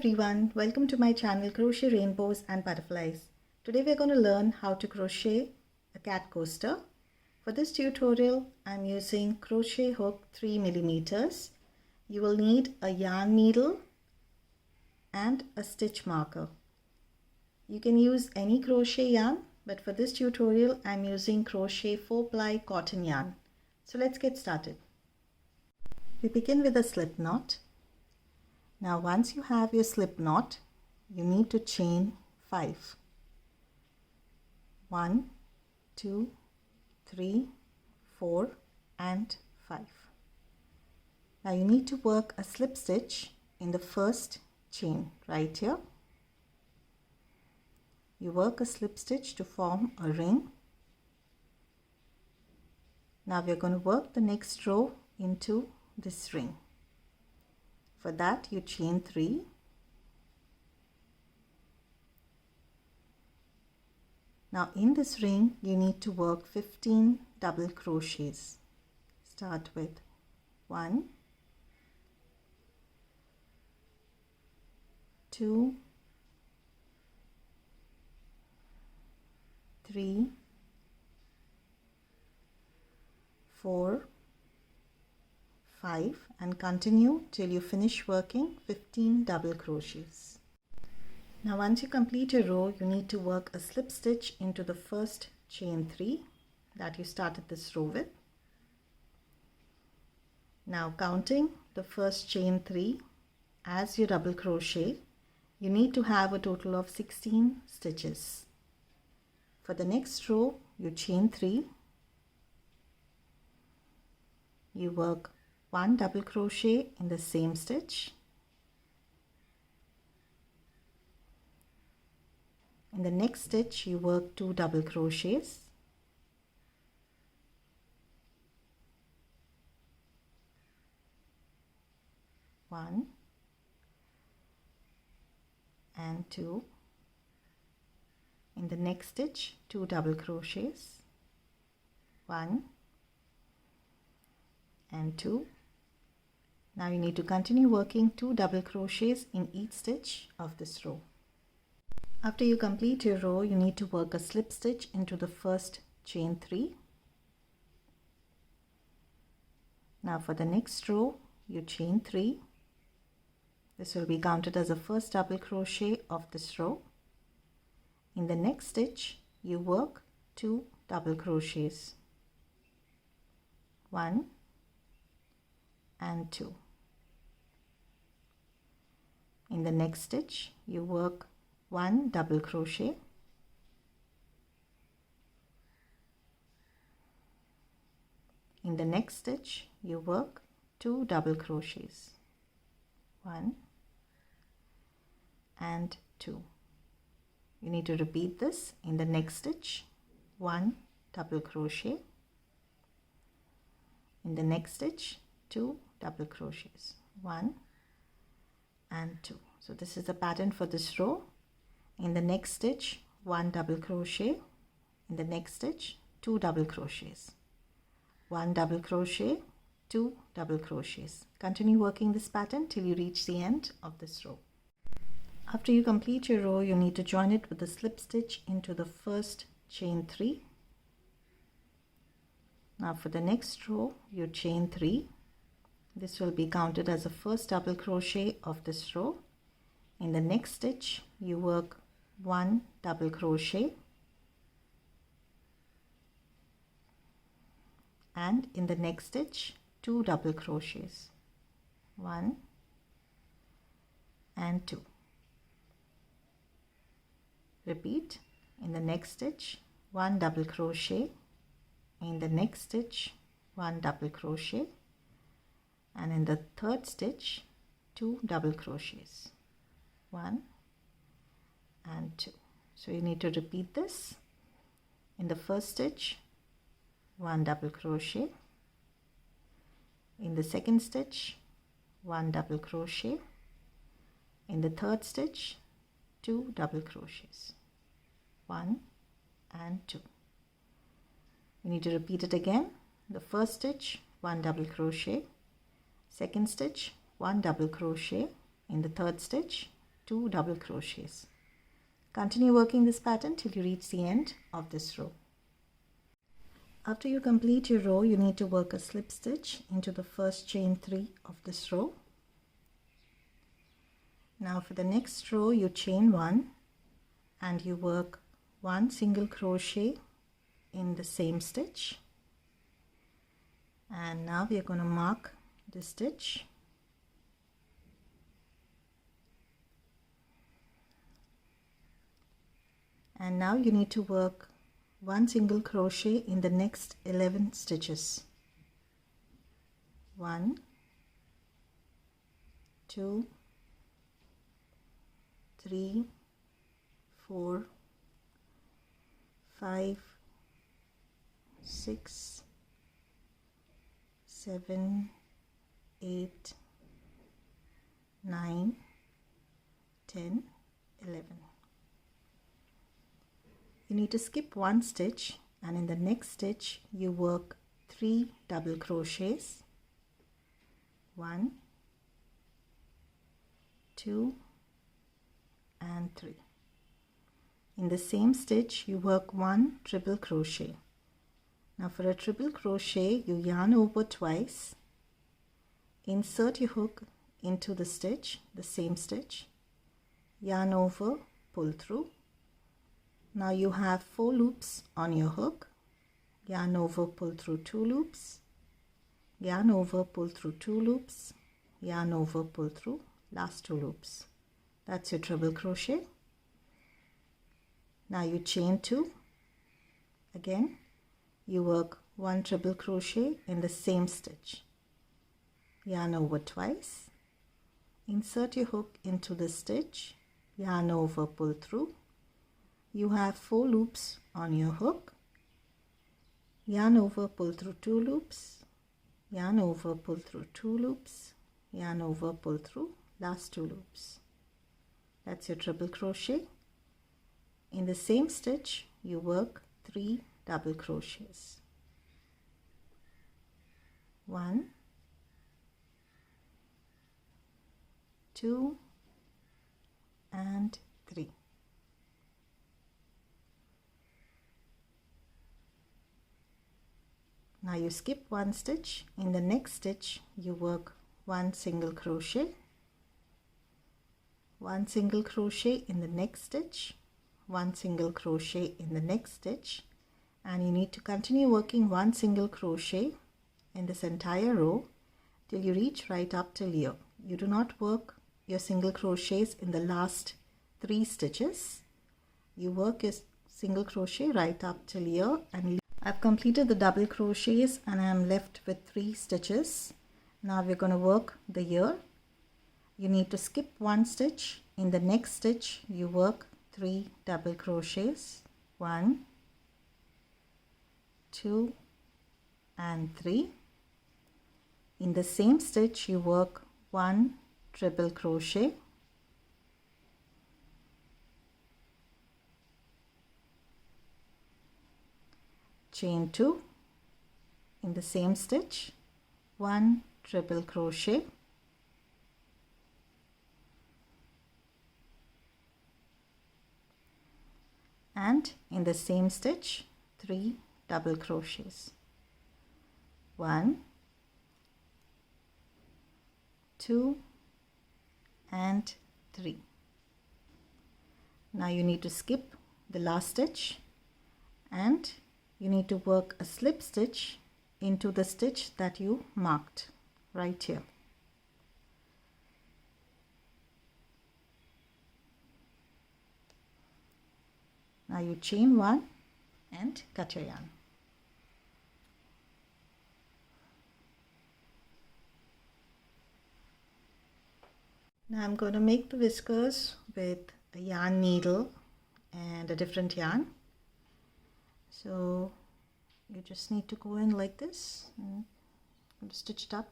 everyone, welcome to my channel Crochet Rainbows and Butterflies. Today we're going to learn how to crochet a cat coaster. For this tutorial I'm using crochet hook 3 millimeters. You will need a yarn needle and a stitch marker. You can use any crochet yarn, but for this tutorial I'm using crochet 4-ply cotton yarn. So let's get started. We begin with a slip knot. Now once you have your slip knot, you need to chain 5. 1, 2, 3, 4 and 5. Now you need to work a slip stitch in the first chain right here. You work a slip stitch to form a ring. Now we are going to work the next row into this ring. For that you chain 3. Now in this ring you need to work 15 double crochets. Start with 1, 2, 3, 4, 5 and continue till you finish working 15 double crochets. Now once you complete a row, you need to work a slip stitch into the first chain 3 that you started this row with. Now counting the first chain 3 as you double crochet, you need to have a total of 16 stitches. For the next row you chain 3, you work 1 double crochet in the same stitch. In the next stitch you work 2 double crochets. One and 2. In the next stitch 2 double crochets. 1 and 2. Now you need to continue working 2 double crochets in each stitch of this row. After you complete your row, you need to work a slip stitch into the first chain 3. Now for the next row you chain 3. This will be counted as the first double crochet of this row. In the next stitch you work 2 double crochets. 1 and 2. In the next stitch you work 1 double crochet. In the next stitch you work 2 double crochets. 1 and 2. You need to repeat this. In the next stitch 1 double crochet. In the next stitch 2 double crochets. 1 and 2. So this is the pattern for this row. In the next stitch 1 double crochet. In the next stitch 2 double crochets. 1 double crochet, 2 double crochets. Continue working this pattern till you reach the end of this row. After you complete your row, you need to join it with a slip stitch into the first chain 3. Now for the next row you chain 3. This will be counted as the first double crochet of this row. In the next stitch you work 1 double crochet and in the next stitch 2 double crochets. 1 and 2. Repeat. In the next stitch 1 double crochet. In the next stitch 1 double crochet and in the third stitch 2 double crochets. 1 and 2. So you need to repeat this. In the first stitch 1 double crochet. In the second stitch 1 double crochet. In the third stitch 2 double crochets. 1 and 2. You need to repeat it again. The first stitch 1 double crochet, second stitch 1 double crochet, in the third stitch 2 double crochets. Continue working this pattern till you reach the end of this row. After you complete your row, you need to work a slip stitch into the first chain 3 of this row. Now for the next row, you chain 1 and you work 1 single crochet in the same stitch. And now we are going to mark the stitch. And now you need to work 1 single crochet in the next 11 stitches. 1, 2, 3, 4, 5, 6, 7, 8, 9, 10, 11. You need to skip 1 stitch, and in the next stitch you work 3 double crochets. 1, 2 and 3. In the same stitch you work 1 triple crochet. Now for a triple crochet, you yarn over twice, insert your hook into the stitch, the same stitch, yarn over, pull through. Now you have 4 loops on your hook. Yarn over, pull through 2 loops, yarn over, pull through 2 loops, yarn over, pull through last 2 loops. That's your treble crochet. Now you chain 2. Again you work 1 treble crochet in the same stitch, yarn over twice, insert your hook into the stitch, yarn over, pull through. You have 4 loops on your hook. Yarn over, pull through 2 loops, yarn over, pull through 2 loops, yarn over, pull through last 2 loops. That's your triple crochet. In the same stitch you work 3 double crochets. 1, 2 and 3. Now you skip 1 stitch. In the next stitch you work 1 single crochet, 1 single crochet in the next stitch, 1 single crochet in the next stitch, and you need to continue working 1 single crochet in this entire row till you reach right up till here. You do not work your single crochets in the last 3 stitches. You work your single crochet right up till here, and I've completed the double crochets and I am left with 3 stitches. Now we're going to work the ear. You need to skip 1 stitch. In the next stitch you work 3 double crochets. 1, 2 and 3. In the same stitch you work 1 triple crochet, chain 2. In the same stitch 1 triple crochet, and in the same stitch 3 double crochets. 1, 2 and 3. Now you need to skip the last stitch and you need to work a slip stitch into the stitch that you marked right here. Now you chain 1 and cut your yarn. Now I'm going to make the whiskers with a yarn needle and a different yarn. So you just need to go in like this and stitch it up.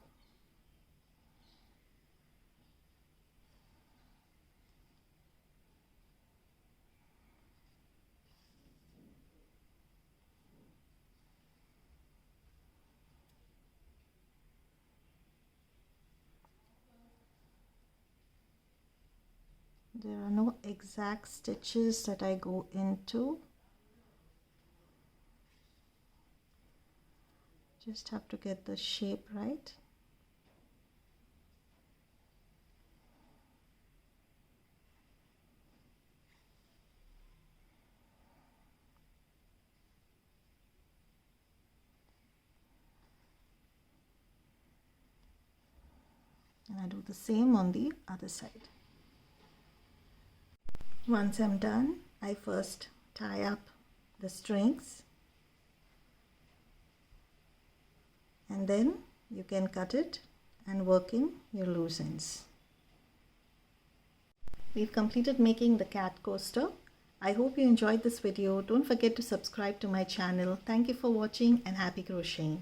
There are no exact stitches that I go into. Just have to get the shape right. And I do the same on the other side. Once I'm done, I first tie up the strings, and then you can cut it and work in your loose ends. We've completed making the cat coaster. I hope you enjoyed this video. Don't forget to subscribe to my channel. Thank you for watching and happy crocheting.